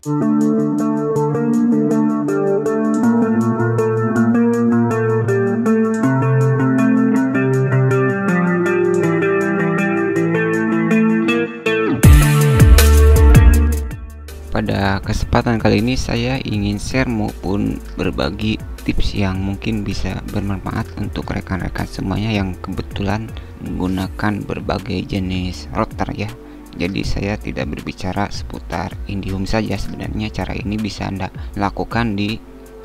Pada kesempatan kali ini saya ingin share maupun berbagi tips yang mungkin bisa bermanfaat untuk rekan-rekan semuanya yang kebetulan menggunakan berbagai jenis router ya. Jadi saya tidak berbicara seputar IndiHome saja, sebenarnya cara ini bisa Anda lakukan di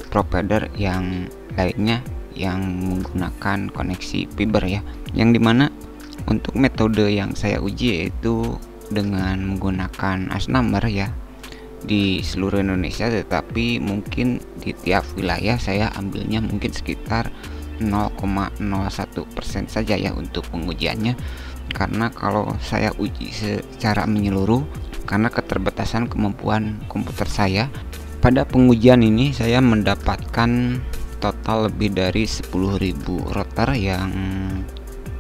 provider yang lainnya yang menggunakan koneksi fiber ya. Yang dimana untuk metode yang saya uji yaitu dengan menggunakan ASNumber ya di seluruh Indonesia, tetapi mungkin di tiap wilayah saya ambilnya mungkin sekitar 0,01% saja ya untuk pengujiannya, karena kalau saya uji secara menyeluruh karena keterbatasan kemampuan komputer saya, pada pengujian ini saya mendapatkan total lebih dari 10.000 router yang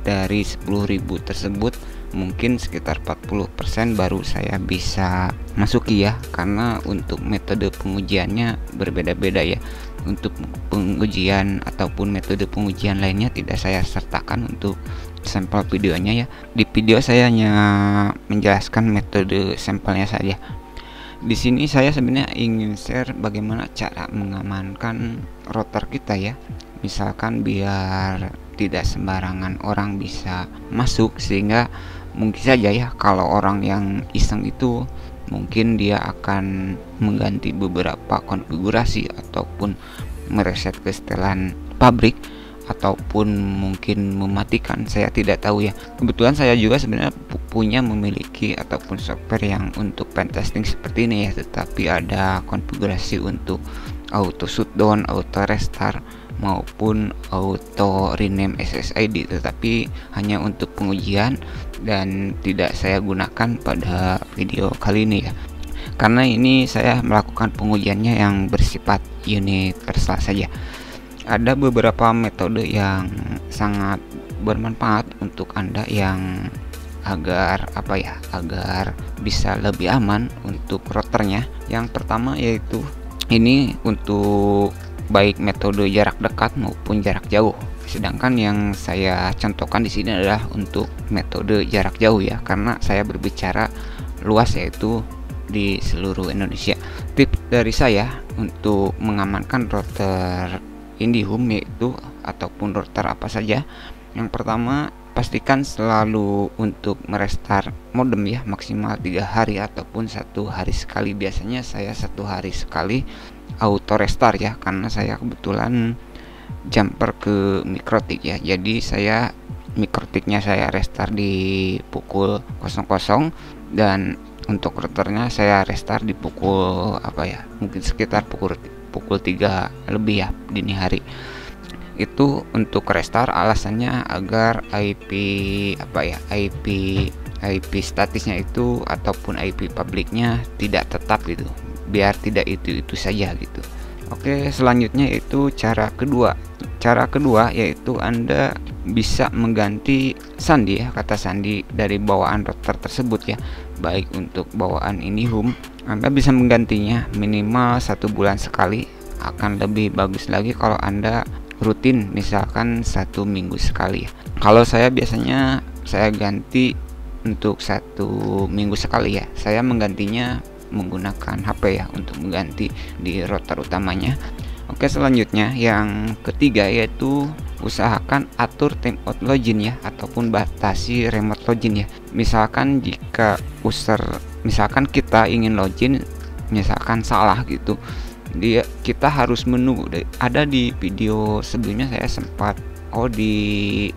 dari 10.000 tersebut mungkin sekitar 40% baru saya bisa masuki ya, karena untuk metode pengujiannya berbeda-beda ya. Untuk pengujian ataupun metode pengujian lainnya tidak saya sertakan untuk sampel videonya ya. Di video saya hanya menjelaskan metode sampelnya saja. Di sini saya sebenarnya ingin share bagaimana cara mengamankan router kita ya. Misalkan biar tidak sembarangan orang bisa masuk, sehingga mungkin saja ya kalau orang yang iseng itu mungkin dia akan mengganti beberapa konfigurasi ataupun mereset ke setelan pabrik ataupun mungkin mematikan, saya tidak tahu ya. Kebetulan saya juga sebenarnya punya memiliki ataupun software yang untuk pen testing seperti ini ya, tetapi ada konfigurasi untuk auto shutdown, auto restart maupun auto rename SSID, tetapi hanya untuk pengujian dan tidak saya gunakan pada video kali ini ya, karena ini saya melakukan pengujiannya yang bersifat universal saja. Ada beberapa metode yang sangat bermanfaat untuk Anda yang agar agar bisa lebih aman untuk routernya. Yang pertama yaitu ini untuk baik metode jarak dekat maupun jarak jauh. Sedangkan yang saya contohkan di sini adalah untuk metode jarak jauh ya, karena saya berbicara luas yaitu di seluruh Indonesia. Tips dari saya untuk mengamankan router IndiHome yaitu ataupun router apa saja. Yang pertama, pastikan selalu untuk merestart modem ya, maksimal 3 hari ataupun 1 hari sekali. Biasanya saya 1 hari sekali auto restart ya, karena saya kebetulan jumper ke Mikrotik ya, jadi saya Mikrotiknya saya restart di pukul 00 dan untuk routernya saya restart di pukul mungkin sekitar pukul 3 lebih ya, dini hari. Itu untuk restart alasannya agar IP statusnya itu ataupun IP publiknya tidak tetap gitu, biar tidak itu saja gitu. Oke, selanjutnya itu cara kedua yaitu Anda bisa mengganti sandi ya, kata sandi dari bawaan router tersebut ya. Baik untuk bawaan IndiHome, Anda bisa menggantinya minimal 1 bulan sekali. Akan lebih bagus lagi kalau Anda rutin, misalkan 1 minggu sekali ya. Kalau saya biasanya saya ganti untuk 1 minggu sekali ya. Saya menggantinya menggunakan HP ya untuk mengganti di router utamanya. Oke, selanjutnya yang ketiga yaitu usahakan atur timeout login ya, ataupun batasi remote login ya. Misalkan jika misalkan kita ingin login misalkan salah gitu, kita harus menunggu. Ada di video sebelumnya saya sempat di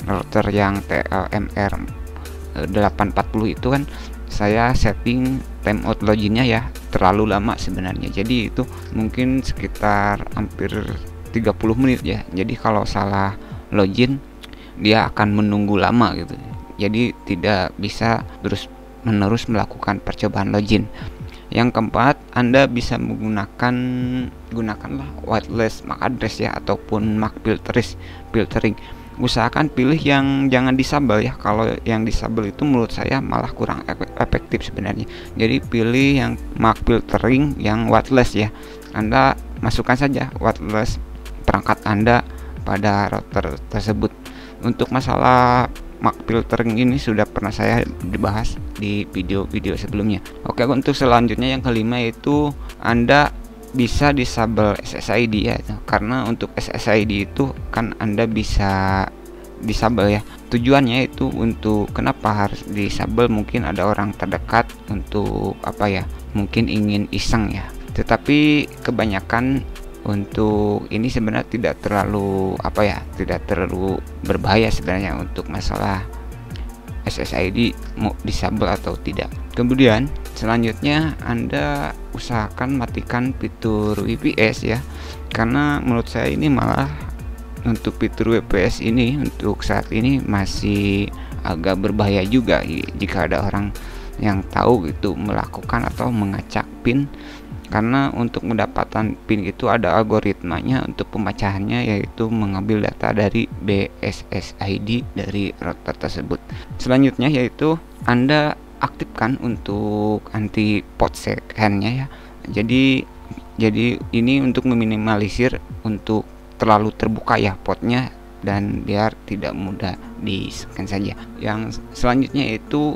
router yang TLMR 840 itu kan saya setting timeout loginnya ya terlalu lama sebenarnya, jadi itu mungkin sekitar hampir 30 menit ya. Jadi kalau salah login dia akan menunggu lama gitu, jadi tidak bisa terus-menerus melakukan percobaan login. Yang keempat, Anda bisa gunakanlah whitelist MAC address ya, ataupun MAC filtering. usahakan pilih yang jangan disable ya. Kalau yang disable itu menurut saya malah kurang efektif sebenarnya. Jadi pilih yang mark filtering yang wattless ya. Anda masukkan saja wattless perangkat Anda pada router tersebut. Untuk masalah mark filtering ini sudah pernah saya dibahas di video-video sebelumnya. Oke, untuk selanjutnya yang kelima yaitu Anda bisa disable SSID ya, karena untuk SSID itu kan Anda bisa disable ya. Tujuannya itu untuk kenapa harus disable, mungkin ada orang terdekat untuk apa ya, mungkin ingin iseng ya. Tetapi kebanyakan untuk ini sebenarnya tidak terlalu apa ya, tidak terlalu berbahaya sebenarnya untuk masalah SSID mau disable atau tidak. Kemudian selanjutnya Anda usahakan matikan fitur WPS ya, karena menurut saya ini malah untuk fitur WPS ini untuk saat ini masih agak berbahaya juga jika ada orang yang tahu itu melakukan atau mengacak PIN, karena untuk mendapatkan PIN itu ada algoritmanya untuk pemecahannya, yaitu mengambil data dari BSSID dari router tersebut. Selanjutnya yaitu Anda aktifkan untuk anti port second-nya ya. Jadi ini untuk meminimalisir untuk terlalu terbuka ya portnya, dan biar tidak mudah di-scan saja. Yang selanjutnya itu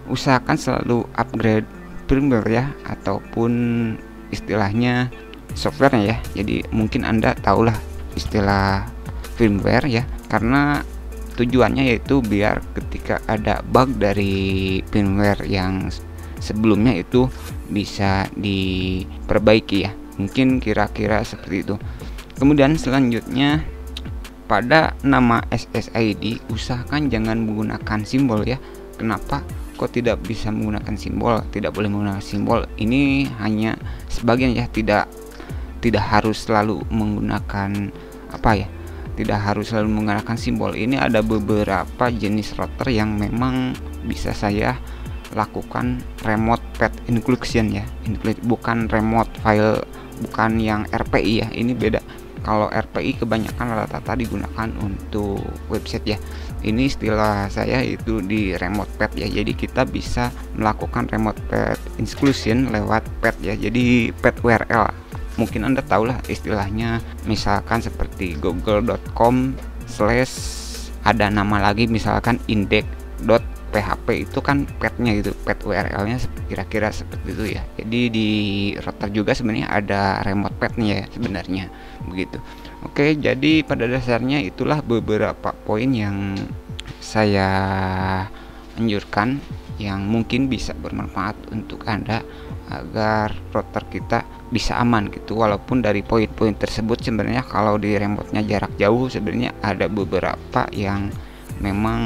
usahakan selalu upgrade firmware ya, ataupun istilahnya softwarenya ya. Jadi mungkin Anda tahulah istilah firmware ya, karena tujuannya yaitu biar ketika ada bug dari firmware yang sebelumnya itu bisa diperbaiki ya, mungkin kira-kira seperti itu. Kemudian selanjutnya pada nama SSID usahakan jangan menggunakan simbol ya. Kenapa kok tidak bisa menggunakan simbol, tidak boleh menggunakan simbol? Ini hanya sebagian ya, tidak harus selalu menggunakan apa ya, tidak harus selalu menggunakan simbol. Ini ada beberapa jenis router yang memang bisa saya lakukan remote path inclusion ya, bukan remote file, bukan yang RPI ya, ini beda. Kalau RPI kebanyakan rata-rata digunakan untuk website ya. Ini istilah saya itu di remote path ya. Jadi kita bisa melakukan remote path inclusion lewat path ya. Jadi path URL. Mungkin Anda tahu lah istilahnya, misalkan seperti google.com/ ada nama lagi misalkan index.php, itu kan pathnya gitu, path URL-nya kira-kira seperti itu ya. Jadi di router juga sebenarnya ada remote path-nya ya sebenarnya begitu. Oke, jadi pada dasarnya itulah beberapa poin yang saya anjurkan yang mungkin bisa bermanfaat untuk Anda agar router kita bisa aman gitu. Walaupun dari poin-poin tersebut sebenarnya kalau di remote-nya jarak jauh sebenarnya ada beberapa yang memang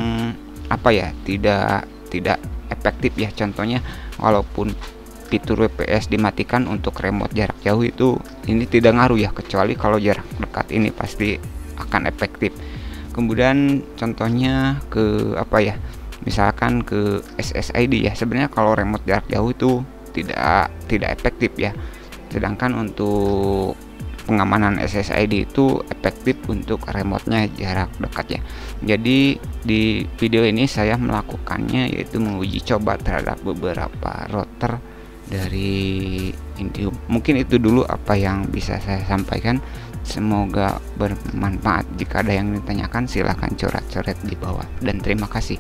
apa ya, tidak efektif ya. Contohnya walaupun fitur WPS dimatikan untuk remote jarak jauh itu, ini tidak ngaruh ya, kecuali kalau jarak dekat ini pasti akan efektif. Kemudian contohnya ke apa ya, misalkan ke SSID ya, sebenarnya kalau remote jarak jauh itu tidak efektif ya. Sedangkan untuk pengamanan SSID itu efektif untuk remote-nya jarak dekat ya. Jadi di video ini saya melakukannya yaitu menguji coba terhadap beberapa router dari Indium. Mungkin itu dulu apa yang bisa saya sampaikan. Semoga bermanfaat. Jika ada yang ditanyakan silahkan coret-coret di bawah, dan terima kasih.